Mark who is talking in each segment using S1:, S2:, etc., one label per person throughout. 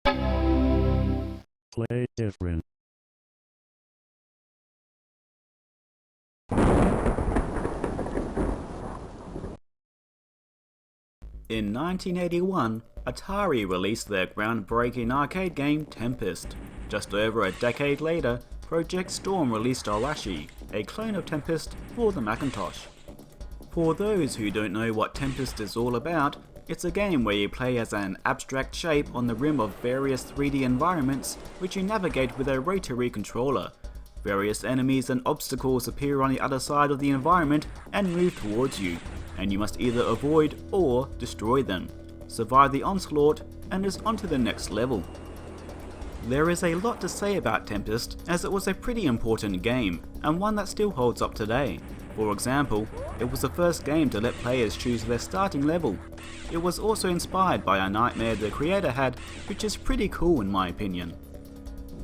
S1: Play different.
S2: In 1981, Atari released their groundbreaking arcade game Tempest. Just over a decade later, Project Storm released Arashi, a clone of Tempest, for the Macintosh. For those who don't know what Tempest is all about, it's a game where you play as an abstract shape on the rim of various 3D environments which you navigate with a rotary controller. Various enemies and obstacles appear on the other side of the environment and move towards you, and you must either avoid or destroy them, survive the onslaught, and is on to the next level. There is a lot to say about Tempest, as it was a pretty important game, and one that still holds up today. For example, it was the first game to let players choose their starting level. It was also inspired by a nightmare the creator had, which is pretty cool in my opinion.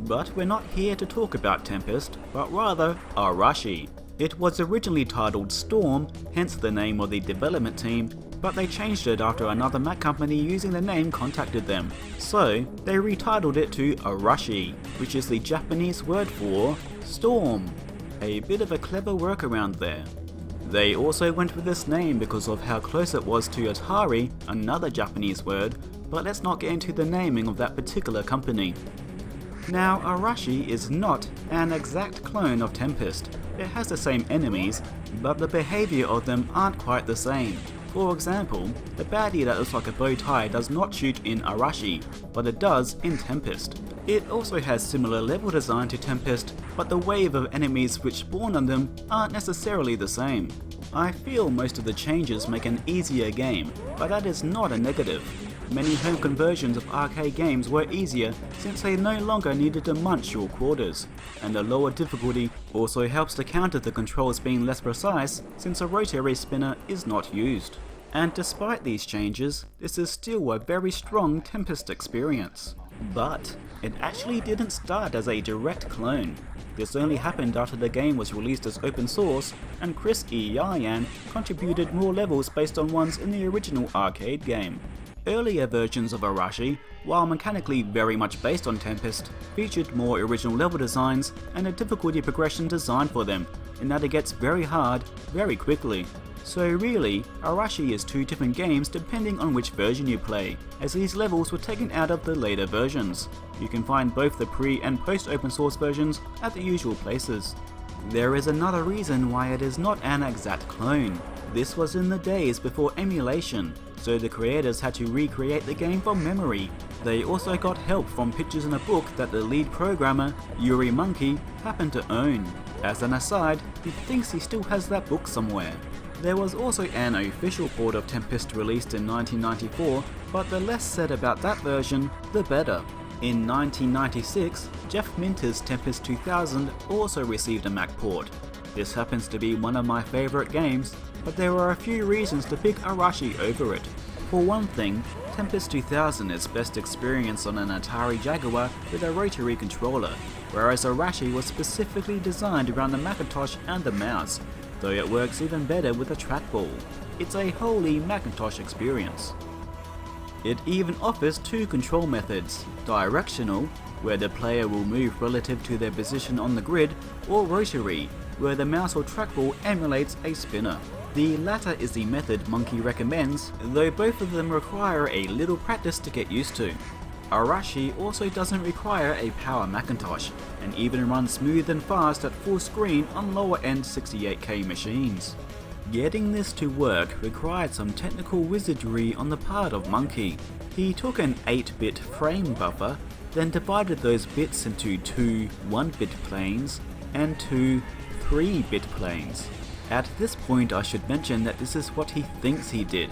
S2: But we're not here to talk about Tempest, but rather Arashi. It was originally titled Storm, hence the name of the development team, but they changed it after another Mac company using the name contacted them. So, they retitled it to Arashi, which is the Japanese word for storm. A bit of a clever workaround there. They also went with this name because of how close it was to Atari, another Japanese word, but let's not get into the naming of that particular company. Now, Arashi is not an exact clone of Tempest. It has the same enemies, but the behaviour of them aren't quite the same. For example, the baddie that looks like a bow tie does not shoot in Arashi, but it does in Tempest. It also has similar level design to Tempest, but the wave of enemies which spawn on them aren't necessarily the same. I feel most of the changes make an easier game, but that is not a negative. Many home conversions of arcade games were easier since they no longer needed to munch your quarters, and the lower difficulty also helps to counter the controls being less precise since a rotary spinner is not used. And despite these changes, this is still a very strong Tempest experience. But it actually didn't start as a direct clone. This only happened after the game was released as open source, and Chris E. Yayan contributed more levels based on ones in the original arcade game. Earlier versions of Arashi, while mechanically very much based on Tempest, featured more original level designs and a difficulty progression designed for them, in that it gets very hard very quickly. So really, Arashi is two different games depending on which version you play, as these levels were taken out of the later versions. You can find both the pre and post open source versions at the usual places. There is another reason why it is not an exact clone. This was in the days before emulation, so the creators had to recreate the game from memory. They also got help from pictures in a book that the lead programmer, Yuri Monkey, happened to own. As an aside, he thinks he still has that book somewhere. There was also an official port of Tempest released in 1994, but the less said about that version, the better. In 1996, Jeff Minter's Tempest 2000 also received a Mac port. This happens to be one of my favourite games, but there are a few reasons to pick Arashi over it. For one thing, Tempest 2000 is best experienced on an Atari Jaguar with a rotary controller, whereas Arashi was specifically designed around the Macintosh and the mouse, though it works even better with a trackball. It's a wholly Macintosh experience. It even offers two control methods, directional, where the player will move relative to their position on the grid, or rotary, where the mouse or trackball emulates a spinner. The latter is the method Monkey recommends, though both of them require a little practice to get used to. Arashi also doesn't require a power Macintosh, and even runs smooth and fast at full screen on lower end 68K machines. Getting this to work required some technical wizardry on the part of Monkey. He took an 8-bit frame buffer, then divided those bits into two 1-bit planes and two 3-bit planes. At this point I should mention that this is what he thinks he did.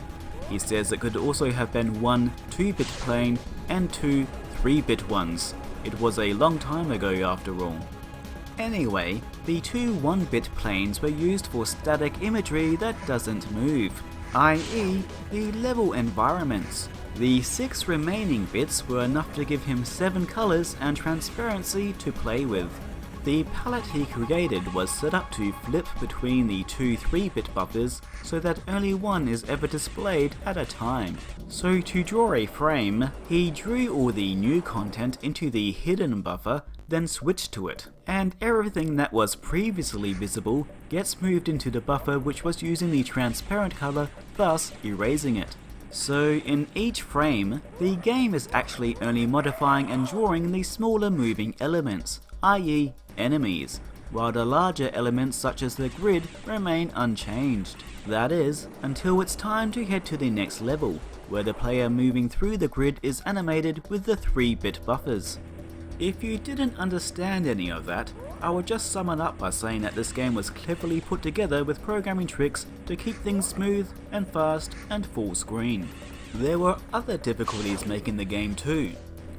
S2: He says it could also have been one 2-bit plane and two 3-bit ones. It was a long time ago after all. Anyway, the two 1-bit planes were used for static imagery that doesn't move, i.e. the level environments. The 6 remaining bits were enough to give him 7 colours and transparency to play with. The palette he created was set up to flip between the two 3-bit buffers so that only one is ever displayed at a time. So to draw a frame, he drew all the new content into the hidden buffer, then switched to it, and everything that was previously visible gets moved into the buffer which was using the transparent color, thus erasing it. So in each frame, the game is actually only modifying and drawing the smaller moving elements, i.e. enemies, while the larger elements such as the grid remain unchanged. That is, until it's time to head to the next level, where the player moving through the grid is animated with the 3-bit buffers. If you didn't understand any of that, I would just sum it up by saying that this game was cleverly put together with programming tricks to keep things smooth and fast and full screen. There were other difficulties making the game too.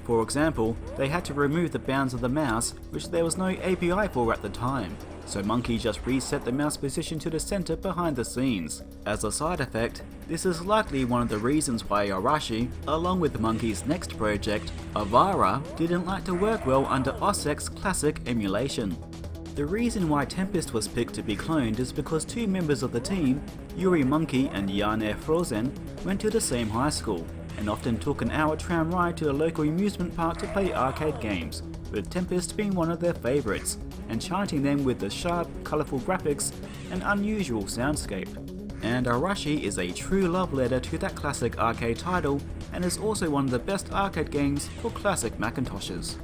S2: For example, they had to remove the bounds of the mouse, which there was no API for at the time, so Monkey just reset the mouse position to the center behind the scenes. As a side effect, this is likely one of the reasons why Arashi, along with Monkey's next project, Avara, didn't like to work well under OS classic emulation. The reason why Tempest was picked to be cloned is because two members of the team, Yuri Monkey and Yane Frozen, went to the same high school, and often took an hour tram ride to the local amusement park to play arcade games, with Tempest being one of their favourites, enchanting them with the sharp, colourful graphics and unusual soundscape. And Arashi is a true love letter to that classic arcade title, and is also one of the best arcade games for classic Macintoshes.